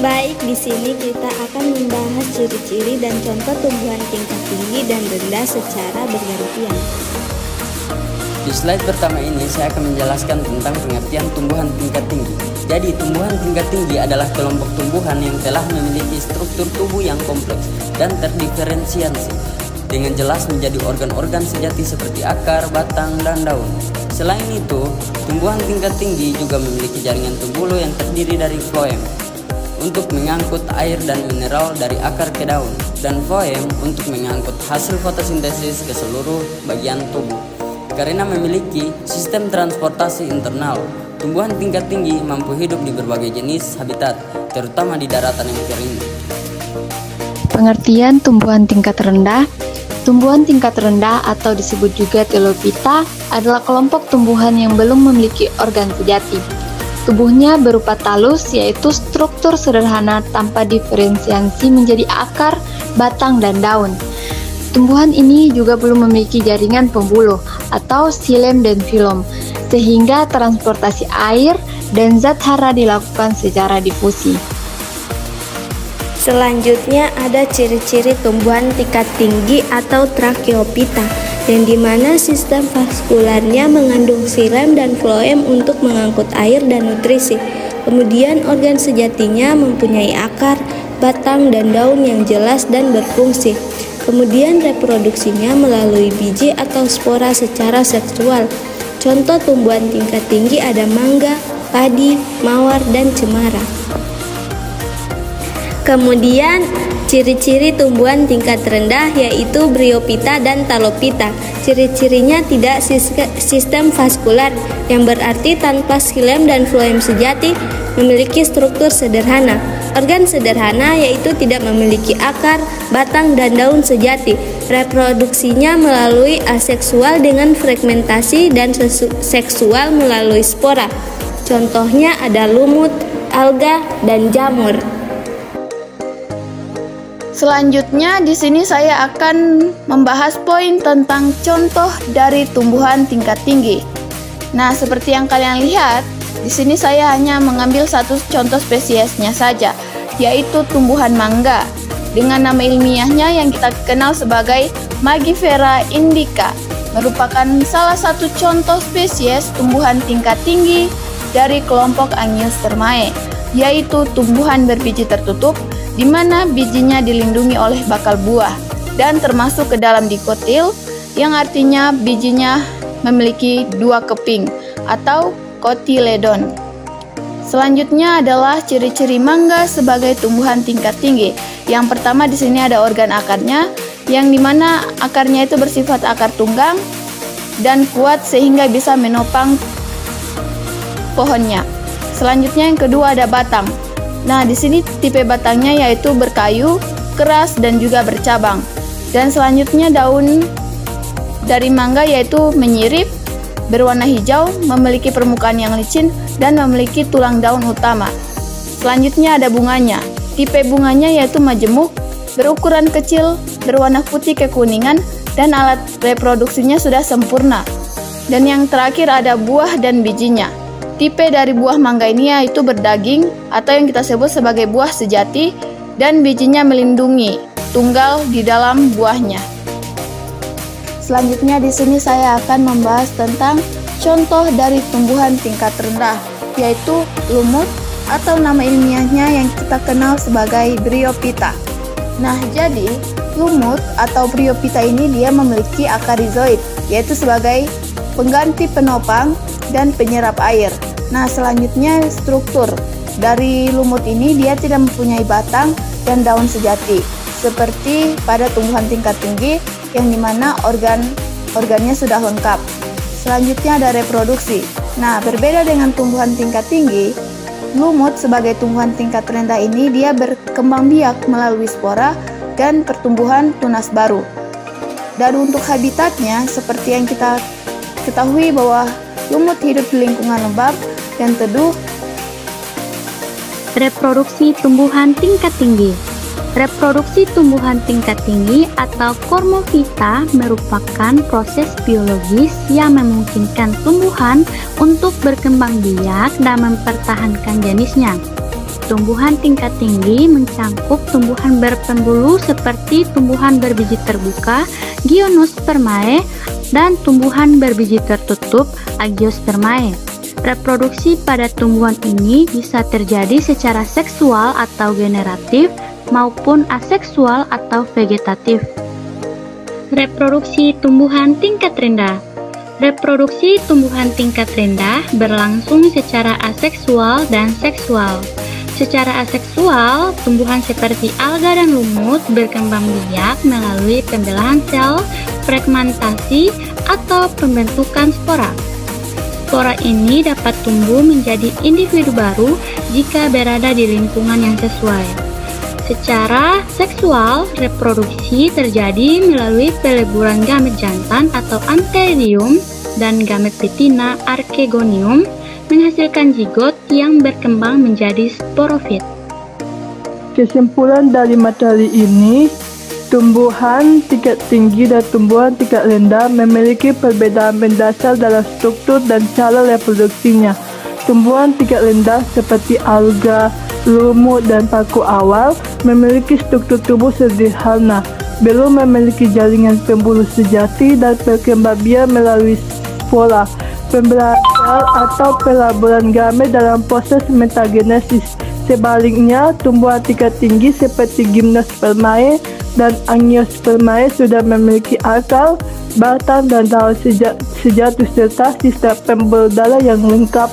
Baik, di sini kita akan membahas ciri-ciri dan contoh tumbuhan tingkat tinggi dan rendah secara bergantian. Di slide pertama ini saya akan menjelaskan tentang pengertian tumbuhan tingkat tinggi. Jadi, tumbuhan tingkat tinggi adalah kelompok tumbuhan yang telah memiliki struktur tubuh yang kompleks dan terdiferensiasi dengan jelas menjadi organ-organ sejati seperti akar, batang, dan daun. Selain itu, tumbuhan tingkat tinggi juga memiliki jaringan tubulo yang terdiri dari floem untuk mengangkut air dan mineral dari akar ke daun, dan floem untuk mengangkut hasil fotosintesis ke seluruh bagian tubuh. Karena memiliki sistem transportasi internal, tumbuhan tingkat tinggi mampu hidup di berbagai jenis habitat, terutama di daratan yang kering. Pengertian tumbuhan tingkat rendah. Tumbuhan tingkat rendah atau disebut juga Telophyta adalah kelompok tumbuhan yang belum memiliki organ sejati. Tubuhnya berupa talus, yaitu struktur sederhana tanpa diferensiasi menjadi akar, batang, dan daun. Tumbuhan ini juga belum memiliki jaringan pembuluh atau xilem dan filum, sehingga transportasi air dan zat hara dilakukan secara difusi. Selanjutnya ada ciri-ciri tumbuhan tingkat tinggi atau Tracheophyta, yang dimana sistem vaskularnya mengandung xilem dan floem untuk mengangkut air dan nutrisi. Kemudian organ sejatinya mempunyai akar, batang, dan daun yang jelas dan berfungsi. Kemudian reproduksinya melalui biji atau spora secara seksual. Contoh tumbuhan tingkat tinggi ada mangga, padi, mawar, dan cemara. Kemudian ciri-ciri tumbuhan tingkat rendah yaitu Bryophyta dan Talophyta. Ciri-cirinya tidak sistem vaskular, yang berarti tanpa xilem dan floem sejati, memiliki struktur sederhana. Organ sederhana yaitu tidak memiliki akar, batang, dan daun sejati. Reproduksinya melalui aseksual dengan fragmentasi dan seksual melalui spora. Contohnya ada lumut, alga, dan jamur. Selanjutnya di sini saya akan membahas poin tentang contoh dari tumbuhan tingkat tinggi. Nah, seperti yang kalian lihat, di sini saya hanya mengambil satu contoh spesiesnya saja, yaitu tumbuhan mangga dengan nama ilmiahnya yang kita kenal sebagai Mangifera indica, merupakan salah satu contoh spesies tumbuhan tingkat tinggi dari kelompok Angiospermae, yaitu tumbuhan berbiji tertutup di mana bijinya dilindungi oleh bakal buah dan termasuk ke dalam dikotil, yang artinya bijinya memiliki dua keping atau kotiledon. Selanjutnya adalah ciri-ciri mangga sebagai tumbuhan tingkat tinggi. Yang pertama di sini ada organ akarnya, yang dimana akarnya itu bersifat akar tunggang dan kuat sehingga bisa menopang pohonnya. Selanjutnya yang kedua ada batang. Nah, di sini tipe batangnya yaitu berkayu, keras, dan juga bercabang. Dan selanjutnya daun dari mangga yaitu menyirip, berwarna hijau, memiliki permukaan yang licin, dan memiliki tulang daun utama. Selanjutnya ada bunganya. Tipe bunganya yaitu majemuk, berukuran kecil, berwarna putih kekuningan, dan alat reproduksinya sudah sempurna. Dan yang terakhir ada buah dan bijinya. Tipe dari buah mangga ini yaitu berdaging atau yang kita sebut sebagai buah sejati, dan bijinya melindungi tunggal di dalam buahnya. Selanjutnya di sini saya akan membahas tentang contoh dari tumbuhan tingkat rendah, yaitu lumut atau nama ilmiahnya yang kita kenal sebagai Bryophyta. Nah, jadi lumut atau Bryophyta ini dia memiliki akar rhizoid, yaitu sebagai pengganti penopang dan penyerap air. Nah, selanjutnya struktur dari lumut ini dia tidak mempunyai batang dan daun sejati seperti pada tumbuhan tingkat tinggi yang dimana organnya sudah lengkap. Selanjutnya ada reproduksi. Nah, berbeda dengan tumbuhan tingkat tinggi, lumut sebagai tumbuhan tingkat rendah ini dia berkembang biak melalui spora dan pertumbuhan tunas baru. Dan untuk habitatnya seperti yang kita ketahui bahwa lumut hidup di lingkungan lembab dan teduh. Reproduksi tumbuhan tingkat tinggi. Reproduksi tumbuhan tingkat tinggi atau Cormophyta merupakan proses biologis yang memungkinkan tumbuhan untuk berkembang biak dan mempertahankan jenisnya. tumbuhan tingkat tinggi mencangkup tumbuhan berpembuluh seperti tumbuhan berbiji terbuka, Gymnospermae, dan tumbuhan berbiji tertutup, Angiospermae. Reproduksi pada tumbuhan ini bisa terjadi secara seksual atau generatif maupun aseksual atau vegetatif. Reproduksi tumbuhan tingkat rendah. Reproduksi tumbuhan tingkat rendah berlangsung secara aseksual dan seksual. Secara aseksual, tumbuhan seperti alga dan lumut berkembang biak melalui pembelahan sel, fragmentasi, atau pembentukan spora. Spora ini dapat tumbuh menjadi individu baru jika berada di lingkungan yang sesuai. Secara seksual, reproduksi terjadi melalui peleburan gamet jantan atau antheridium dan gamet betina archegonium menghasilkan zigot yang berkembang menjadi sporofit. Kesimpulan dari materi ini, tumbuhan tingkat tinggi dan tumbuhan tingkat rendah memiliki perbedaan mendasar dalam struktur dan cara reproduksinya. Tumbuhan tingkat rendah seperti alga, lumut, dan paku awal memiliki struktur tubuh sederhana, belum memiliki jaringan pembuluh sejati dan berkembang biak melalui spora, pembelahan sel atau pelaburan gamet dalam proses metagenesis. Sebaliknya, tumbuhan tingkat tinggi seperti Gymnospermae dan Angiospermae sudah memiliki akar, batang, dan daun sejatuh serta sistem pembuluh darah yang lengkap.